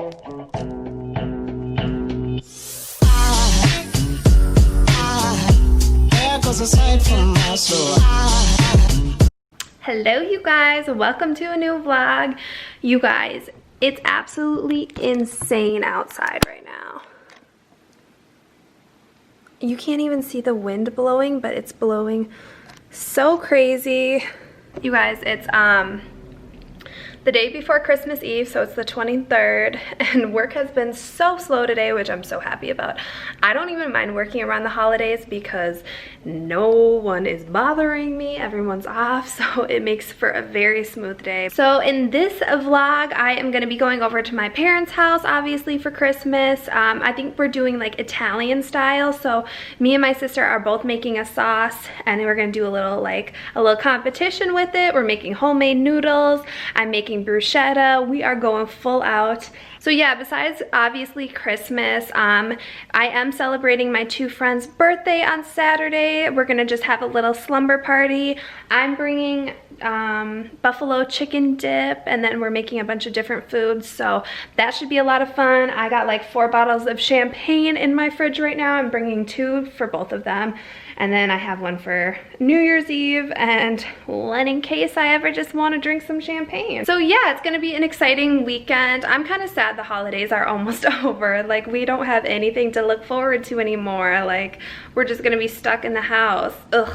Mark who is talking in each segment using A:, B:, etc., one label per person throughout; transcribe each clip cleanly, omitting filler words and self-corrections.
A: Hello you guys, welcome to a new vlog. You guys, it's absolutely insane outside right now. You can't even see the wind blowing, but it's blowing so crazy. You guys, it's the day before Christmas Eve, so it's the 23rd, and work has been so slow today, which I'm so happy about. I don't even mind working around the holidays because no one is bothering me, everyone's off, so it makes for a very smooth day. So in this vlog, I am gonna be going over to my parents' house, obviously, for Christmas. I think we're doing like Italian style, so me and my sister are both making a sauce, and we're gonna do a little competition with it. We're making homemade noodles. I'm making bruschetta. We are going full out. So yeah, besides obviously Christmas, I am celebrating my two friends' birthday on Saturday. We're gonna just have a little slumber party. I'm bringing buffalo chicken dip, and then we're making a bunch of different foods, so that should be a lot of fun. I got like 4 bottles of champagne in my fridge right now. I'm bringing 2 for both of them, and then I have one for New Year's Eve and one in case I ever just want to drink some champagne. So yeah, it's gonna be an exciting weekend. I'm kind of sad the holidays are almost over. Like, we don't have anything to look forward to anymore. Like, we're just gonna be stuck in the house. Ugh.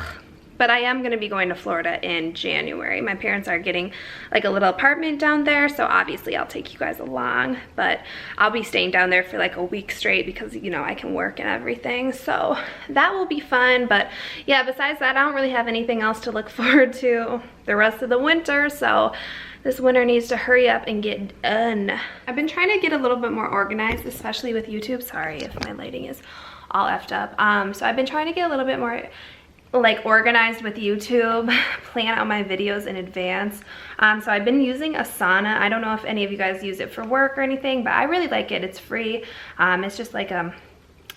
A: But I am gonna be going to Florida in January. My parents are getting like a little apartment down there, so obviously I'll take you guys along, but I'll be staying down there for like a week straight because, you know, I can work and everything, so that will be fun. But yeah, besides that, I don't really have anything else to look forward to the rest of the winter, so this winter needs to hurry up and get done. I've been trying to get a little bit more organized, especially with YouTube. Sorry if my lighting is all effed up. So I've been trying to get a little bit more like organized with YouTube, plan out my videos in advance. So I've been using Asana. I don't know if any of you guys use it for work or anything, but I really like it. It's free. It's just like kind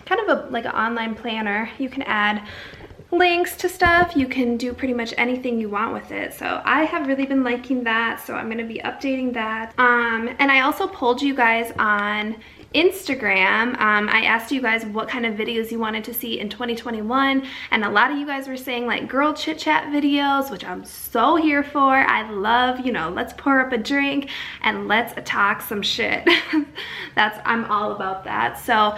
A: of like an online planner. You can add links to stuff. You can do pretty much anything you want with it. So I have really been liking that. So I'm gonna be updating that. And I also polled you guys on Instagram. I asked you guys what kind of videos you wanted to see in 2021, and a lot of you guys were saying like girl chit chat videos, which I'm so here for. I love, you know, let's pour up a drink and let's talk some shit. I'm all about that. So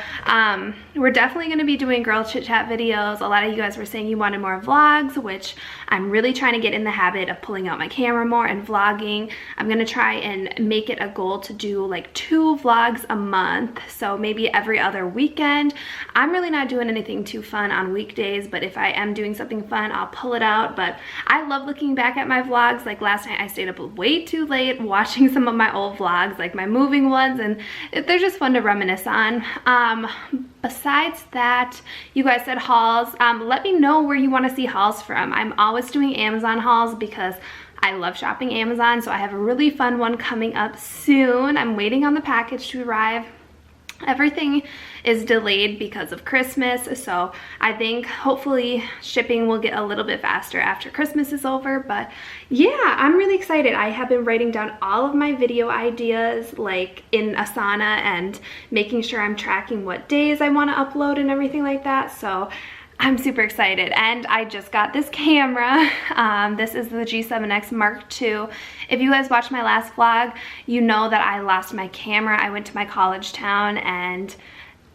A: we're definitely going to be doing girl chit chat videos. A lot of you guys were saying you wanted more vlogs, which I'm really trying to get in the habit of pulling out my camera more and vlogging. I'm going to try and make it a goal to do like 2 vlogs a month. So maybe every other weekend. I'm really not doing anything too fun on weekdays, but if I am doing something fun, I'll pull it out. But I love looking back at my vlogs. Like last night I stayed up way too late watching some of my old vlogs, like my moving ones, and they're just fun to reminisce on. Besides that, you guys said hauls. Let me know where you want to see hauls from. I'm always doing Amazon hauls because I love shopping Amazon, so I have a really fun one coming up soon. I'm waiting on the package to arrive. Everything is delayed because of Christmas, so I think hopefully shipping will get a little bit faster after Christmas is over. But yeah, I'm really excited. I have been writing down all of my video ideas like in Asana and making sure I'm tracking what days I want to upload and everything like that, so I'm super excited. And I just got this camera. This is the G7X Mark II. If you guys watched my last vlog, you know that I lost my camera. I went to my college town and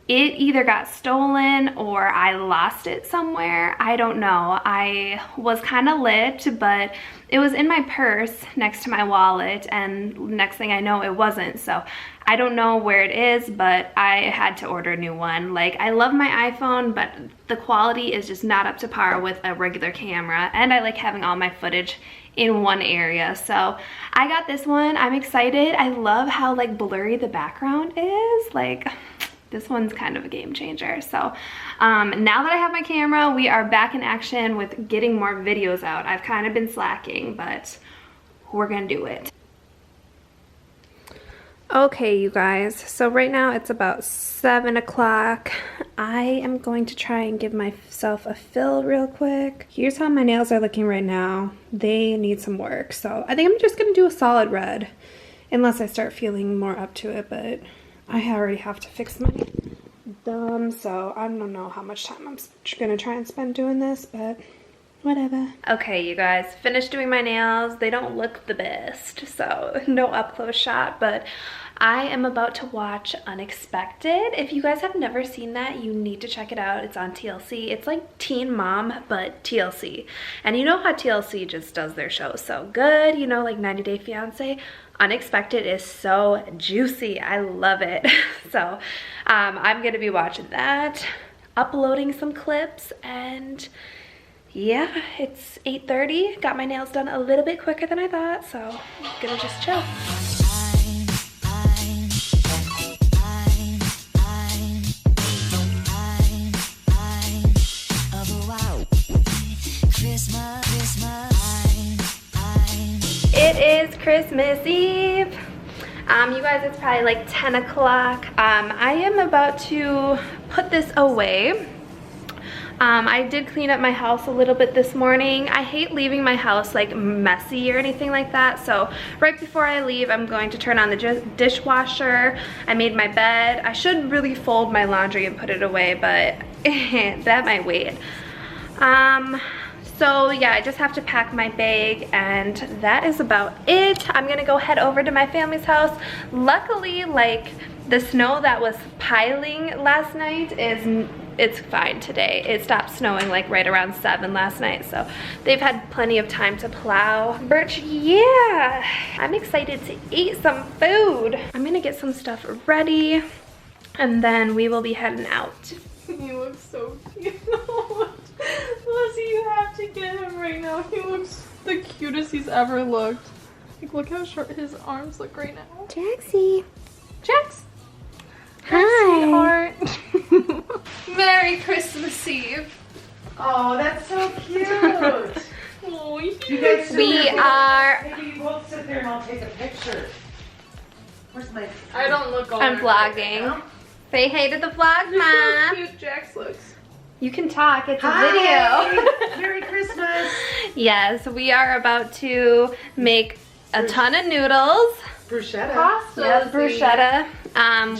A: it either got stolen or I lost it somewhere. I don't know. I was kind of lit, but it was in my purse next to my wallet, and next thing I know, it wasn't. So I don't know where it is, but I had to order a new one. Like, I love my iPhone, but the quality is just not up to par with a regular camera, and I like having all my footage in one area. So I got this one. I'm excited. I love how like blurry the background is. Like, this one's kind of a game changer. So now that I have my camera, we are back in action with getting more videos out. I've kind of been slacking, but we're gonna do it. Okay, you guys, so right now it's about 7 o'clock. I am going to try and give myself a fill real quick. Here's how my nails are looking right now. They need some work, so I think I'm just gonna do a solid red unless I start feeling more up to it, but I already have to fix my thumb, so I don't know how much time I'm gonna try and spend doing this, but whatever. Okay, you guys, finished doing my nails. They don't look the best, so no up close shot, but I am about to watch Unexpected. If you guys have never seen that, you need to check it out. It's on TLC. It's like Teen Mom, but TLC. And you know how TLC just does their shows so good, you know, like 90 Day Fiancé? Unexpected is so juicy. I love it. So I'm gonna be watching that, uploading some clips, and yeah, it's 8:30. Got my nails done a little bit quicker than I thought, so I'm gonna just chill. It is Christmas Eve. You guys, it's probably like 10 o'clock. I am about to put this away. I did clean up my house a little bit this morning. I hate leaving my house like messy or anything like that, so right before I leave, I'm going to turn on the dishwasher. I made my bed. I should really fold my laundry and put it away, but that might wait. So yeah, I just have to pack my bag, and that is about it. I'm gonna go head over to my family's house. Luckily, like, the snow that was piling last night it's fine today. It stopped snowing like right around 7 last night, so they've had plenty of time to plow. But yeah, I'm excited to eat some food. I'm gonna get some stuff ready, and then we will be heading out.
B: You look so cute. Lizzie, you have to get him right now. He looks the cutest he's ever looked. Like, look how short his arms look right now.
A: Jaxie.
B: Jax.
A: Hi.
B: Sweetheart. Merry Christmas Eve.
C: Oh, that's so cute.
B: Oh,
C: You guys
A: We are...
C: Maybe you both sit there and I'll take a picture. Where's my...
B: I don't look all
A: I'm vlogging. Say hey to the vlog,
B: Look how
A: Mom.
B: cute Jax looks.
A: You can talk, it's a
C: Hi.
A: video.
C: Merry Christmas.
A: Yes, we are about to make a ton of noodles.
C: Bruschetta.
B: Pasta.
A: Yes, bruschetta.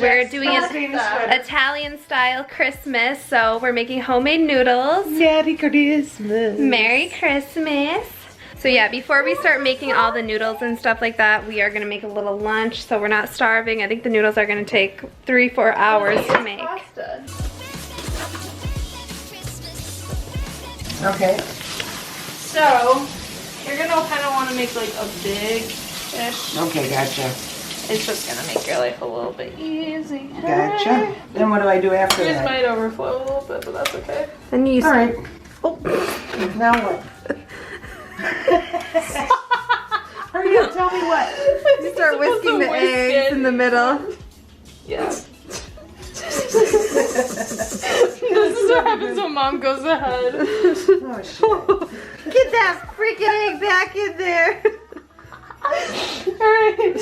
A: We're doing
C: Jack's
A: an
C: famous sweater.
A: Italian style Christmas, so we're making homemade noodles.
C: Merry Christmas.
A: Merry Christmas. So yeah, before we start making all the noodles and stuff like that, we are gonna make a little lunch so we're not starving. I think the noodles are gonna take 3-4 hours to make.
B: Pasta.
C: Okay.
B: So, you're gonna kind of want to make like a big dish.
C: Okay, gotcha.
B: It's just gonna make your life a little bit easier.
C: Gotcha. Then what do I do after
B: Yours
C: that?
B: might overflow a little bit, but that's okay.
A: Then you
C: All right.
A: Oh.
C: Now what? Hurry up, tell me what.
A: You start whisking the eggs in the middle.
B: Yeah. This is what happens when Mom goes ahead.
C: Oh, shit.
A: Get that freaking egg back in there.
B: Alright.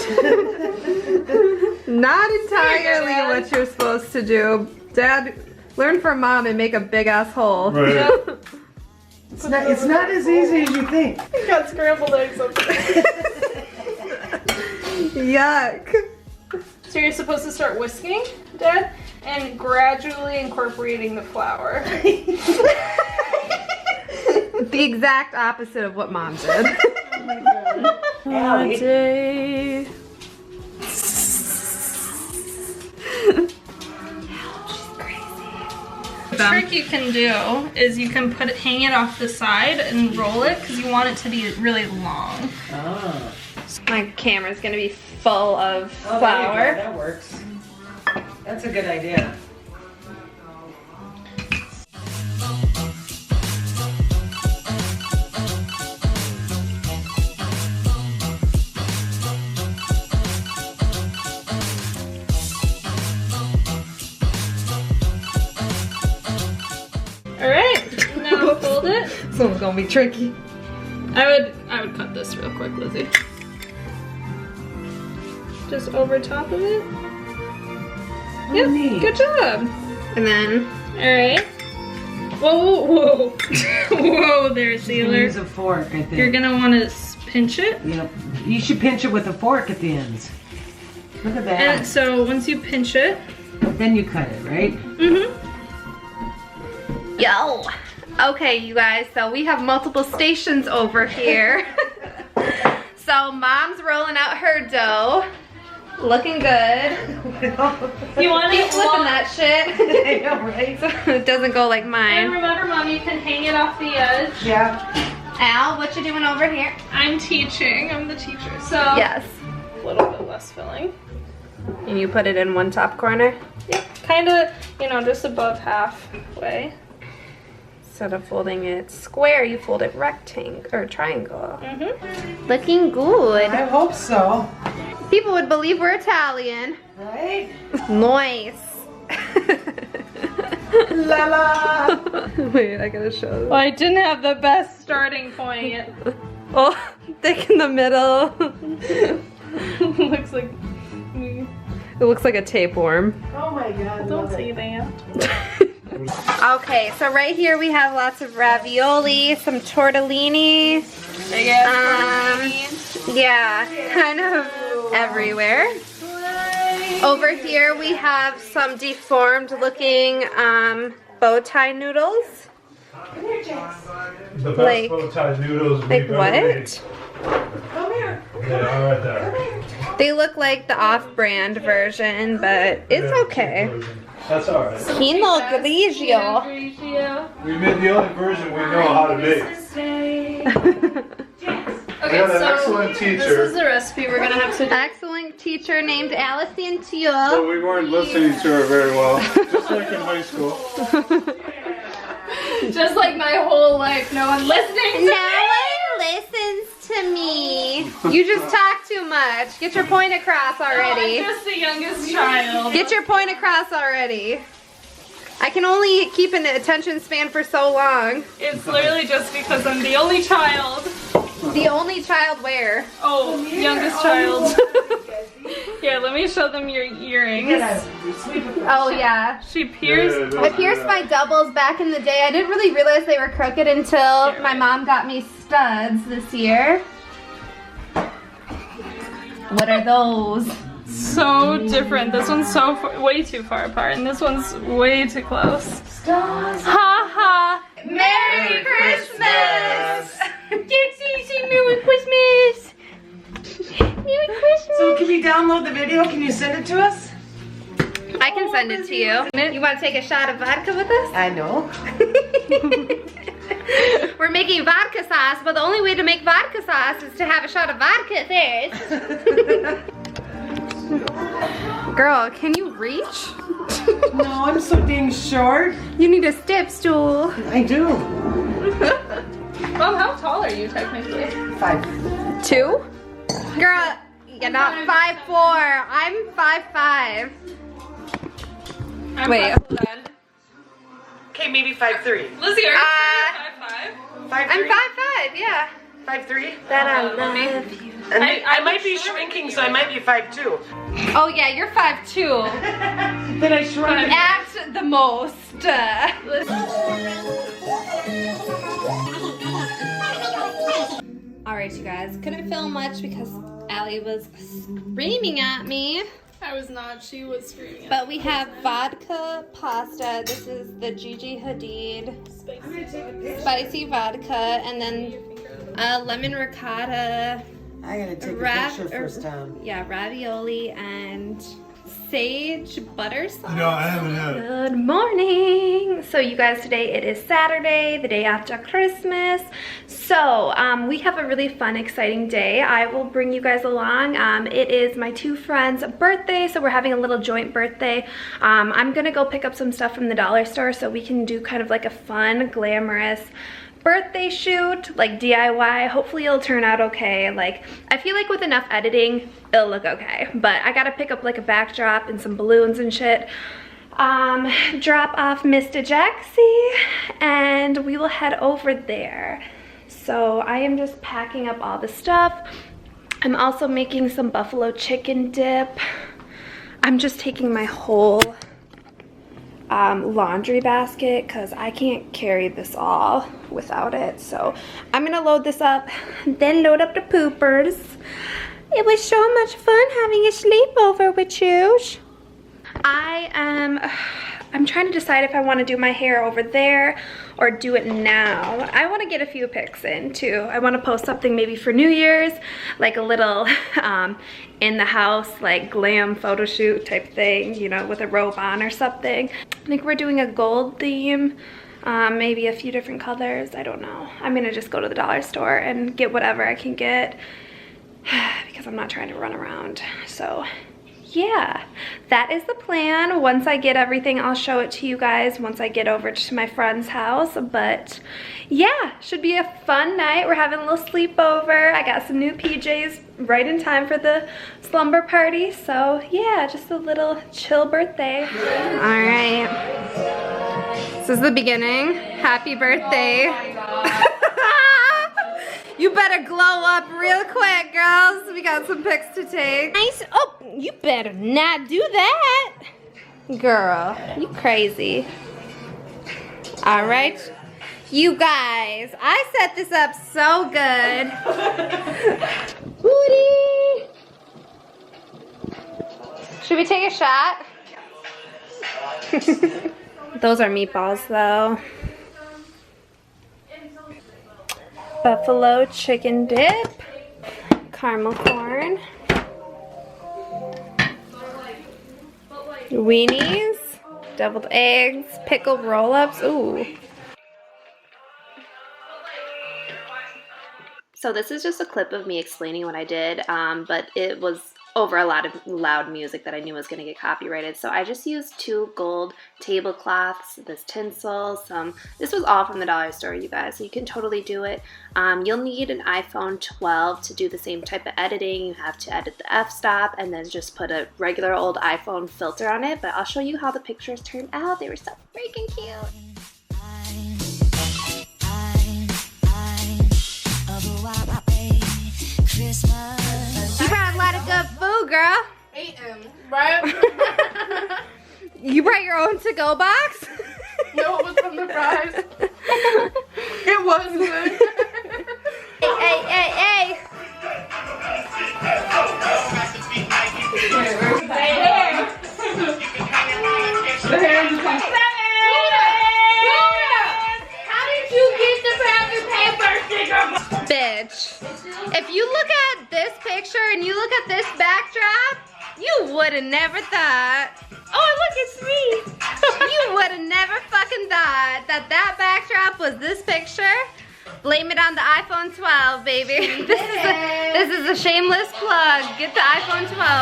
A: Not entirely what you're supposed to do. Dad, learn from Mom and make a big ass hole.
D: Right.
B: Yep.
C: It's not as easy as you think.
B: You got scrambled eggs up there.
A: Yuck.
B: So you're supposed to start whisking, Dad, and gradually incorporating the flour.
A: The exact opposite of what Mom did.
C: Oh my God. Allie.
A: Day.
B: The trick you can do is you can hang it off the side and roll it because you want it to be really long.
C: Oh.
A: My camera's gonna be full of
C: Oh,
A: flour.
C: there you go. That works. That's a good idea.
B: Alright, now fold it.
A: This one's gonna be tricky.
B: I would cut this real quick, Lizzie. Just over top of it. Yep,
C: neat.
B: good job.
A: And then
B: Alright. Whoa, whoa, whoa there, Sailor.
C: Use a fork, I think.
B: You're gonna want to pinch it.
C: Yep. You should pinch it with a fork at the ends. Look at that.
B: And so once you pinch it,
C: Then you cut it, right?
A: Yo. Okay, you guys, so we have multiple stations over here. So mom's rolling out her dough. Looking good.
B: you want to
A: Keep flipping that shit.
C: I know, right?
A: So it doesn't go like
B: And
A: mine.
B: remember, Mom, you can hang it off the edge.
C: Yeah.
A: Al, what you doing over here?
B: I'm teaching. I'm the teacher. So
A: Yes.
B: a little bit less filling.
A: And you put it in one top corner?
B: Yep. Kind of, you know, just above halfway.
A: Instead of folding it square, you fold it rectangle or triangle.
B: Mm-hmm.
A: Looking good.
C: I hope so.
A: People would believe we're Italian.
C: Right?
A: Nice.
C: La la.
A: Wait, I gotta show them.
B: Well, I didn't have the best starting point.
A: Oh, thick in the middle.
B: Looks like me.
A: It looks like a tapeworm.
C: Oh my God.
B: Don't
C: love
B: say
C: it.
B: that.
A: Okay, so right here we have lots of ravioli, some tortellini.
B: Big ass
A: Yeah, kind of everywhere. Over here we have some deformed looking bow tie noodles.
D: The best
A: Like-
D: bow tie noodles
A: Like
D: we've ever made.
A: what?
C: Come here.
D: Yeah, right there.
A: They look like the off-brand version, but it's
D: Yeah,
A: okay.
D: That's alright.
A: Pinot Grigio.
D: We made the only version we know how to make. We
B: Okay,
D: had an
B: so
D: excellent
B: this
D: teacher,
B: is the recipe we're gonna have to do.
A: Excellent teacher named Allison
D: but
A: Teal.
D: we weren't listening to her very well, just like in high school.
B: Just like my whole life, no one listening to
A: No one listens to me. You just talk too much. Get your point across already.
B: I'm just the youngest child.
A: Get your point across already. I can only keep an attention span for so long.
B: It's literally just because I'm the only child.
A: The only child where?
B: Oh, youngest child. Here, let me show them your earrings.
A: Oh yeah.
B: She pierced.
A: I pierced my doubles back in the day. I didn't really realize they were crooked until my mom got me studs this year. What are those?
B: So different. This one's so way too far apart, and this one's way too close. Ha ha!
A: Merry Christmas!
B: Merry Christmas!
A: Merry Christmas!
C: So can we download the video? Can you send it to us?
A: I can send it to you. You want to take a shot of vodka with us?
C: I know.
A: We're making vodka sauce, but the only way to make vodka sauce is to have a shot of vodka first. Girl, can you reach?
C: No, I'm so dang short.
A: You need a step stool.
C: I do.
B: Mom, how tall are you technically?
A: 2? Girl, you're not 5'4". I'm 5'5".
B: I'm
A: Wait,
B: hold on.
C: Okay, maybe 5'3".
B: Lizzie, are you 5'5"?
C: 5'3"?
A: I'm 5'5", yeah.
C: 5'3".
A: That I
B: Let me-
A: love you.
C: And
B: I
C: might be
B: was
C: shrinking, so I might be 5'2".
A: Oh yeah, you're 5'2".
C: Then I shrunk.
A: At the most. Alright you guys, couldn't film much because Allie was screaming at me.
B: I was not. She was screaming at
A: But we have vodka pasta. This is the Gigi Hadid spicy vodka, and then lemon ricotta,
C: I gotta take a picture first time.
A: yeah, ravioli and sage butter sauce.
D: No, I haven't had it.
A: Good morning. So you guys, today it is Saturday, the day after Christmas. So we have a really fun, exciting day. I will bring you guys along. It is my 2 friends' birthday, so we're having a little joint birthday. I'm gonna go pick up some stuff from the dollar store so we can do kind of like a fun, glamorous birthday shoot, like DIY. Hopefully it'll turn out okay. Like, I feel like with enough editing, it'll look okay. But I gotta pick up like a backdrop and some balloons and shit. Drop off Mr. Jaxie, and we will head over there. So I am just packing up all the stuff. I'm also making some buffalo chicken dip. I'm just taking my whole laundry basket because I can't carry this all without it. So I'm gonna load this up, then load up the poopers, It was so much fun having a sleepover with you. I'm trying to decide if I want to do my hair over there or do it now. I want to get a few pics in too. I want to post something maybe for New Year's, like a little in the house, like glam photo shoot type thing, you know, with a robe on or something. I think we're doing a gold theme, maybe a few different colors. I don't know. I'm gonna just go to the dollar store and get whatever I can get because I'm not trying to run around. So yeah, that is the plan. Once I get everything, I'll show it to you guys once I get over to my friend's house. But yeah, should be a fun night. We're having a little sleepover. I got some new PJs right in time for the slumber party. So yeah, just a little chill birthday. All right, this is the beginning. Happy birthday. Oh my God. You better glow up real quick, girls. We got some pics to take. Nice. Oh, you better not do that. Girl, you crazy. All right. You guys, I set this up so good. Booty. Should we take a shot? Those are meatballs, though. Buffalo chicken dip, caramel corn, weenies, deviled eggs, pickled roll-ups. Ooh. So this is just a clip of me explaining what I did, but it was over a lot of loud music that I knew was going to get copyrighted. So I just used 2 gold tablecloths, this tinsel, this was all from the dollar store, you guys, so you can totally do it. You'll need an iPhone 12 to do the same type of editing. You have to edit the f-stop and then just put a regular old iPhone filter on it, but I'll show you how the pictures turned out. They were so freaking cute. You brought a lot of good food, girl.
B: Ate them, right?
A: You brought your own to-go box?
B: No, it was from the fries. It was good.
A: Hey, hey, hey.
B: The hair just like, how did you get the wrapping paper sticker?
A: Bitch. If you look at this picture and you look at this backdrop, you would have never thought. Oh, look, it's me. You would have never fucking thought that that backdrop was this picture. Blame it on the iPhone 12, baby. This is a shameless plug. Get the iPhone 12.